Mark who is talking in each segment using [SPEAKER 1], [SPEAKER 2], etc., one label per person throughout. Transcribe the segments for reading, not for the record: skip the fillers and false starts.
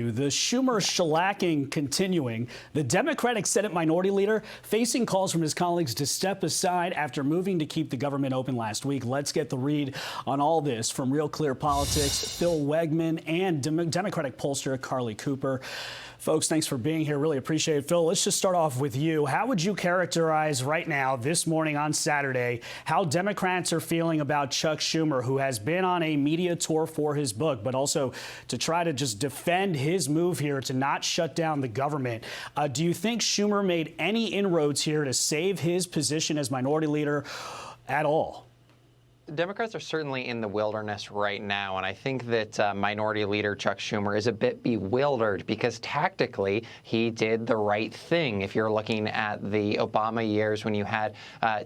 [SPEAKER 1] The Schumer shellacking continuing. The Democratic Senate Minority Leader facing calls from his colleagues to step aside after moving to keep the government open last week. Let's get the read on all this from Real Clear Politics, Phil Wegmann, and Democratic pollster Carly Cooper. Folks, thanks for being here. Really appreciate it. Phil, let's just start off with you. How would you characterize right now, this morning on Saturday, how Democrats are feeling about Chuck Schumer, who has been on a media tour for his book, but also to try to just defend his move here to not shut down the government? Do you think Schumer made any inroads here to save his position as minority leader at all?
[SPEAKER 2] Democrats are certainly in the wilderness right now, and I think that Minority Leader Chuck Schumer is a bit bewildered because tactically he did the right thing. If you're looking at the Obama years when you had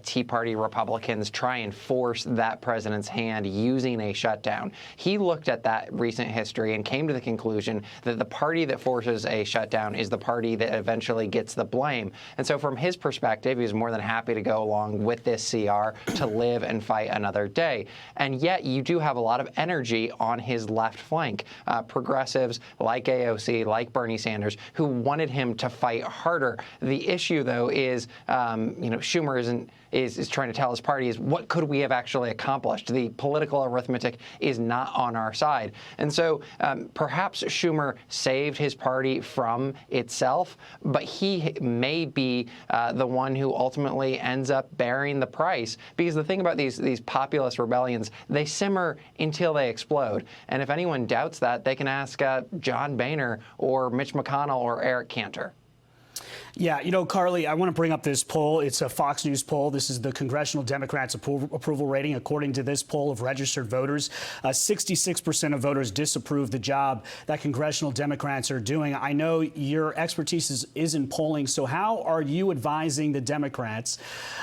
[SPEAKER 2] Tea Party Republicans try and force that president's hand using a shutdown, he looked at that recent history and came to the conclusion that the party that forces a shutdown is the party that eventually gets the blame. And so from his perspective, he was more than happy to go along with this CR to live and fight another day. And yet you do have a lot of energy on his left flank. Progressives like AOC, like Bernie Sanders, who wanted him to fight harder. The issue, though, is, Schumer is trying to tell his party is what could we have actually accomplished? The political arithmetic is not on our side. And so perhaps Schumer saved his party from itself, but he may be the one who ultimately ends up bearing the price. Because the thing about these populist rebellions, they simmer until they explode. And if anyone doubts that, they can ask John Boehner or Mitch McConnell or Eric Cantor.
[SPEAKER 1] Yeah, Carly, I want to bring up this poll. It's a Fox News poll. This is the Congressional Democrats approval rating. According to this poll of registered voters, 66% of voters disapprove the job that congressional Democrats are doing. I know your expertise is in polling, so how are you advising the Democrats,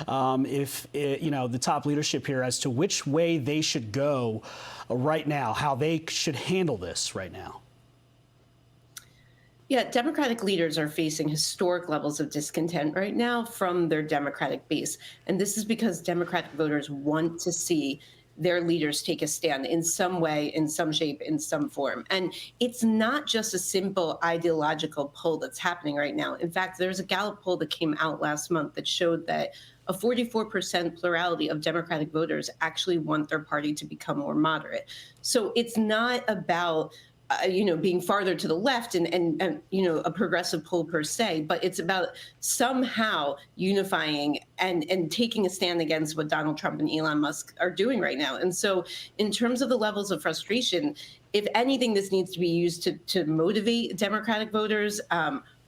[SPEAKER 1] the top leadership here, as to which way they should go right now, how they should handle this right now?
[SPEAKER 3] Yeah, Democratic leaders are facing historic levels of discontent right now from their Democratic base. And this is because Democratic voters want to see their leaders take a stand in some way, in some shape, in some form. And it's not just a simple ideological poll that's happening right now. In fact, there's a Gallup poll that came out last month that showed that a 44% plurality of Democratic voters actually want their party to become more moderate. So it's not about being farther to the left and a progressive poll per se, but it's about somehow unifying and taking a stand against what Donald Trump and Elon Musk are doing right now. And so in terms of the levels of frustration, if anything, this needs to be used to motivate Democratic voters.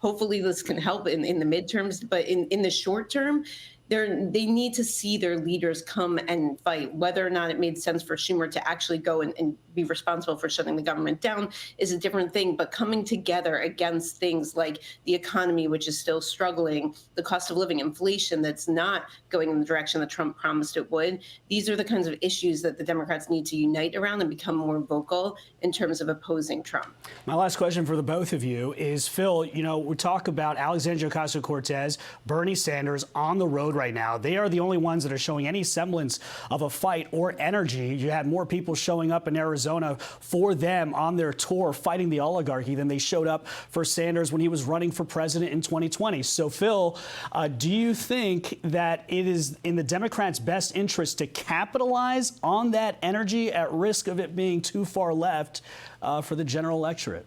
[SPEAKER 3] Hopefully this can help in the midterms, but in the short term, they need to see their leaders come and fight. Whether or not it made sense for Schumer to actually go and be responsible for shutting the government down is a different thing. But coming together against things like the economy, which is still struggling, the cost of living, inflation that's not going in the direction that Trump promised it would, these are the kinds of issues that the Democrats need to unite around and become more vocal in terms of opposing Trump.
[SPEAKER 1] My last question for the both of you is, Phil, we talk about Alexandria Ocasio-Cortez, Bernie Sanders on the road right now. They are the only ones that are showing any semblance of a fight or energy. You had more people showing up in Arizona for them on their tour fighting the oligarchy than they showed up for Sanders when he was running for president in 2020. So, Phil, do you think that it is in the Democrats' best interest to capitalize on that energy at risk of it being too far left for the general electorate?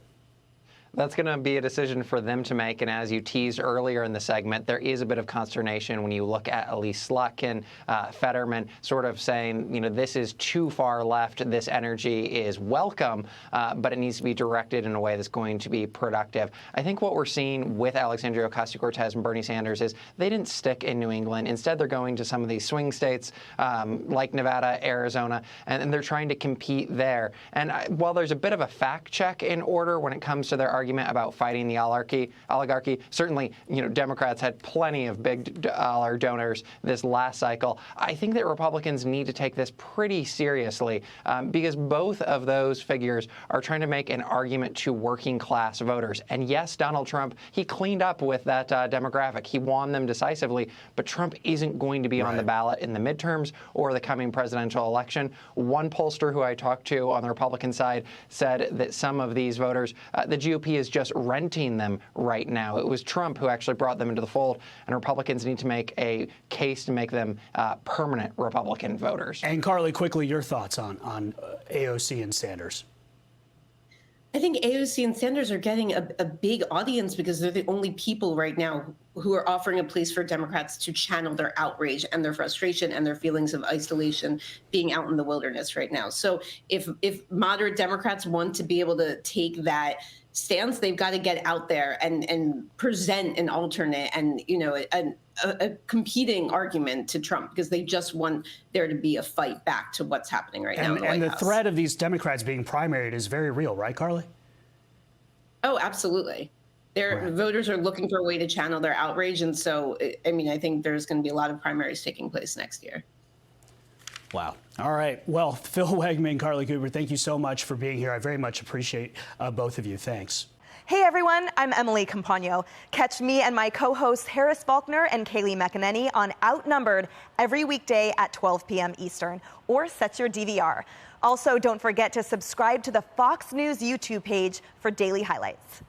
[SPEAKER 2] That's going to be a decision for them to make. And as you teased earlier in the segment, there is a bit of consternation when you look at Elise Slotkin, Fetterman, sort of saying, this is too far left. This energy is welcome, but it needs to be directed in a way that's going to be productive. I think what we're seeing with Alexandria Ocasio-Cortez and Bernie Sanders is they didn't stick in New England. Instead, they're going to some of these swing states like Nevada, Arizona, and they're trying to compete there. And while there's a bit of a fact check in order when it comes to their argument about fighting the oligarchy. Certainly, Democrats had plenty of big dollar donors this last cycle. I think that Republicans need to take this pretty seriously because both of those figures are trying to make an argument to working class voters. And yes, Donald Trump, he cleaned up with that demographic. He won them decisively, but Trump isn't going to be on the ballot in the midterms or the coming presidential election. One pollster who I talked to on the Republican side said that some of these voters, the GOP is just renting them right now. It was Trump who actually brought them into the fold, and Republicans need to make a case to make them permanent Republican voters.
[SPEAKER 1] And Carly, quickly, your thoughts on AOC and Sanders.
[SPEAKER 3] I think AOC and Sanders are getting a big audience because they're the only people right now who are offering a place for Democrats to channel their outrage and their frustration and their feelings of isolation being out in the wilderness right now. So if moderate Democrats want to be able to take that stance, they've got to get out there and present an alternate and, you know, a competing argument to Trump, because they just want there to be a fight back to what's happening right now in the White House.
[SPEAKER 1] And the threat of these Democrats being primaried is very real, right, Carly?
[SPEAKER 3] Oh, absolutely. Their voters are looking for a way to channel their outrage. And so, I mean, I think there's going to be a lot of primaries taking place next year.
[SPEAKER 1] Wow. All right. Well, Phil Wegmann, Carly Cooper, thank you so much for being here. I very much appreciate both of you. Thanks.
[SPEAKER 4] Hey everyone, I'm Emily Campagno. Catch me and my co-hosts Harris Faulkner and Kaylee McEnany on Outnumbered every weekday at 12 p.m. Eastern, or set your DVR. Also, don't forget to subscribe to the Fox News YouTube page for daily highlights.